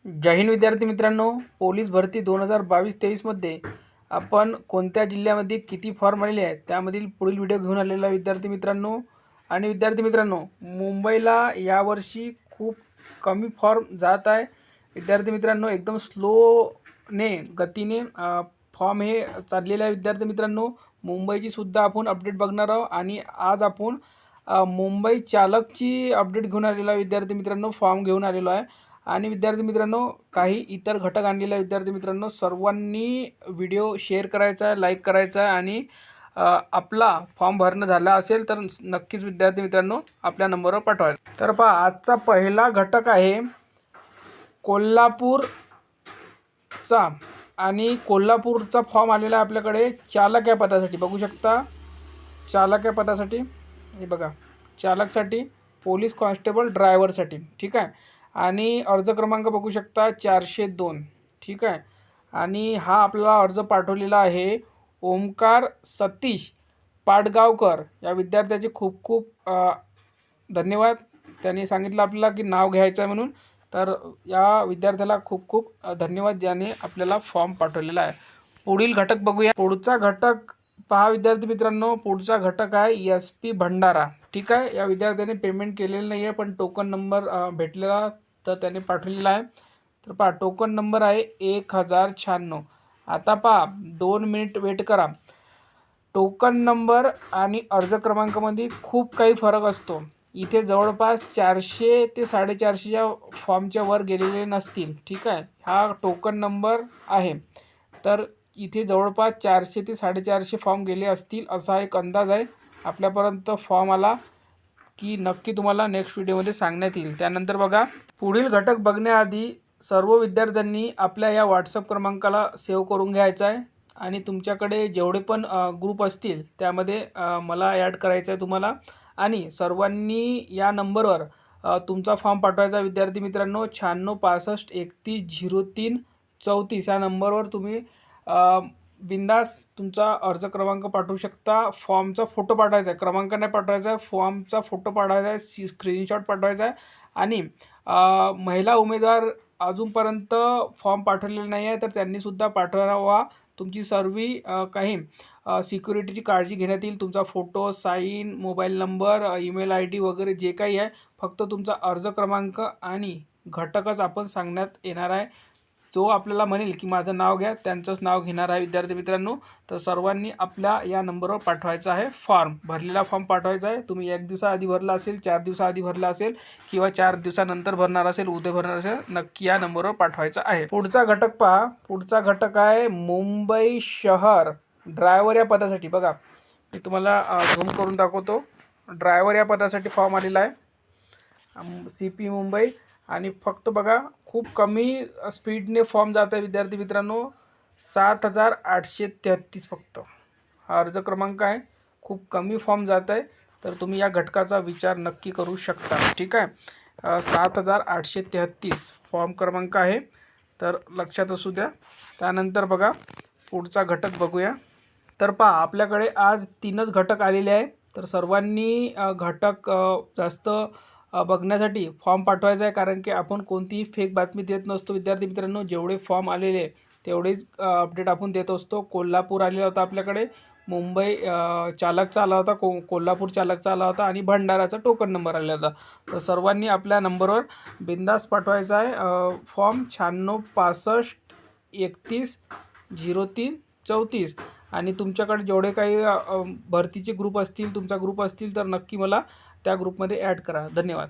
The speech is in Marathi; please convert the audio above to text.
जय हिंद विद्यार्थी मित्रांनो, पोलीस भरती 2022-23 मध्ये आपण कोणत्या जिल्ह्यामध्ये किती फॉर्म आलेले आहेत त्यामधील पुढील व्हिडिओ घेऊन आलेला विद्यार्थी मित्रांनो. आणि विद्यार्थी मित्रांनो, मुंबईला यावर्षी खूप कमी फॉर्म जात आहे. विद्यार्थी मित्रांनो, एकदम स्लोने गतीने फॉर्म हे चाललेले आहे. विद्यार्थी मित्रांनो, मुंबईची सुद्धा आपण अपडेट बघणार आहोत आणि आज आपण मुंबई चालकची अपडेट घेऊन आलेला विद्यार्थी मित्रांनो, फॉर्म घेऊन आलेलो आहे. आणि विद्यार्थी मित्रांनो, काही इतर घटक आणलेले आहे. विद्यार्थी मित्रांनो, सर्वांनी व्हिडिओ शेअर करायचा आहे, लाईक करायचा आहे आणि आपला फॉर्म भरणं झाला असेल तर नक्कीच विद्यार्थी मित्रांनो आपल्या नंबरवर पाठवायचा. तर पहा, आजचा पहिला घटक आहे कोल्हापूरचा. आणि कोल्हापूरचा फॉर्म आलेला आहे आपल्याकडे चालक या पदासाठी. बघू शकता, चालक या पदासाठी हे बघा, चालकसाठी, पोलीस कॉन्स्टेबल, ड्रायव्हरसाठी. ठीक आहे. आणि अर्ज क्रमांक बघू शकता 402. ठीक आहे. आणि हा आपला अर्ज पाठवलेला आहे ओमकार सतीश पाडगावकर या विद्यार्थ्याचे खूप खूप धन्यवाद. त्यांनी सांगितलं आपल्याला की नाव घ्यायचं आहे म्हणून. तर या विद्यार्थ्याला खूप खूप धन्यवाद ज्याने आपल्याला फॉर्म पाठवलेला आहे. पुढील घटक बघूया. पुढचा घटक पहा विद्यार्थी मित्रांनो, पुढचा घटक आहे SP भंडारा. ठीक आहे. या विद्यार्थ्याने पेमेंट केलेलं नाही आहे पण टोकन नंबर भेटलेला तर त्याने पाठवलेला आहे. तर पहा, टोकन नंबर आहे 1096. आता पहा, 2 मिनिट वेट करा. टोकन नंबर आणि अर्ज क्रमांकामध्ये खूप काही फरक असतो. इथे जवळपास 400 ते 450 फॉर्मच्या वर गेलेले नसतील. ठीक आहे. हा टोकन नंबर आहे. तर इथे जवळपास 400 ते 450 फॉर्म गेले असतील असा एक अंदाज आहे. आपल्यापर्यंत फॉर्म आला की नक्की तुम्हाला नेक्स्ट व्हिडिओमध्ये सांगण्यात येईल. त्यानंतर बघा, पुढील घटक बघण्याआधी सर्व विद्यार्थ्यांनी आपल्या या व्हॉट्सअप क्रमांकाला सेव्ह करून घ्यायचा आहे. आणि तुमच्याकडे जेवढे पण ग्रुप असतील त्यामध्ये मला ॲड करायचं आहे तुम्हाला. आणि सर्वांनी या नंबरवर तुमचा फॉर्म पाठवायचा विद्यार्थी मित्रांनो. 9665310334 या नंबरवर तुम्ही बिंदास तुमचा अर्ज क्रमांक पाठवू शकता. फॉर्मचा फोटो पाठवायचा आहे, क्रमांक नाही पाठवायचा आहे, फॉर्मचा फोटो पाठवायचा आहे, स्क्रीनशॉट पाठवायचा आहे. आणि महिला उमेदवार अजूनपर्यंत फॉर्म पाठवलेले नाही आहे तर त्यांनीसुद्धा पाठवावा. तुमची सर्व काही सिक्युरिटीची काळजी घेण्यात येईल. तुमचा photo, sign, mobile number, email ID वगैरे जे काही आहे, फक्त तुमचा अर्ज क्रमांक आणि घटकच आपण सांगण्यात येणार आहे. जो आपल्याला म्हणेल की माझं नाव घ्या त्यांचंच नाव घेणार आहे विद्यार्थी मित्रांनो. तर सर्वांनी आपल्या या नंबरवर पाठवायचा आहे फॉर्म. भरलेला फॉर्म पाठवायचा आहे. तुम्ही 1 दिवसाआधी भरला असेल, 4 दिवसाआधी भरला असेल किंवा 4 दिवसानंतर भरणार असेल, उद्या भरणार असेल, नक्की या नंबरवर पाठवायचा आहे. पुढचा घटक पहा. पुढचा घटक आहे मुंबई शहर ड्रायव्हर या पदासाठी. बघा, मी तुम्हाला झूम करून दाखवतो. ड्रायव्हर या पदासाठी फॉर्म आलेला आहे CP मुंबई. आणि फक्त बघा, खूप कमी स्पीडने फॉर्म जात आहे विद्यार्थी मित्रांनो. 7833 फक्त हा अर्ज क्रमांक आहे. खूप कमी फॉर्म जात आहे. तर तुम्ही या घटकाचा विचार नक्की करू शकता. ठीक आहे. 7833 फॉर्म क्रमांक आहे, तर लक्षात असू द्या. त्यानंतर बघा, पुढचा घटक बघूया. तर पहा, आपल्याकडे आज 3च घटक आलेले आहे. तर सर्वांनी घटक जास्त बघण्यासाठी फॉर्म पाठवायचा आहे. कारण की आपण कोणतीही फेक बातमी देत नसतो विद्यार्थी मित्रांनो. जेवढे फॉर्म आलेले तेवढेच अपडेट आपण देत असतो. कोल्हापूर आलेला होता आपल्याकडे, मुंबई चालकचा आला होता, कोल्हापूर चालकचा आला होता आणि भंडाराचा टोकन नंबर आलेला होता. तर सर्वांनी आपल्या नंबरवर बिंदास पाठवायचा आहे फॉर्म 9665310334. आणि तुमच्याकडे जेवढे काही भरतीचे ग्रुप असतील, तुमचा ग्रुप असतील तर नक्की मला त्या ग्रुपमध्ये ॲड करा. धन्यवाद.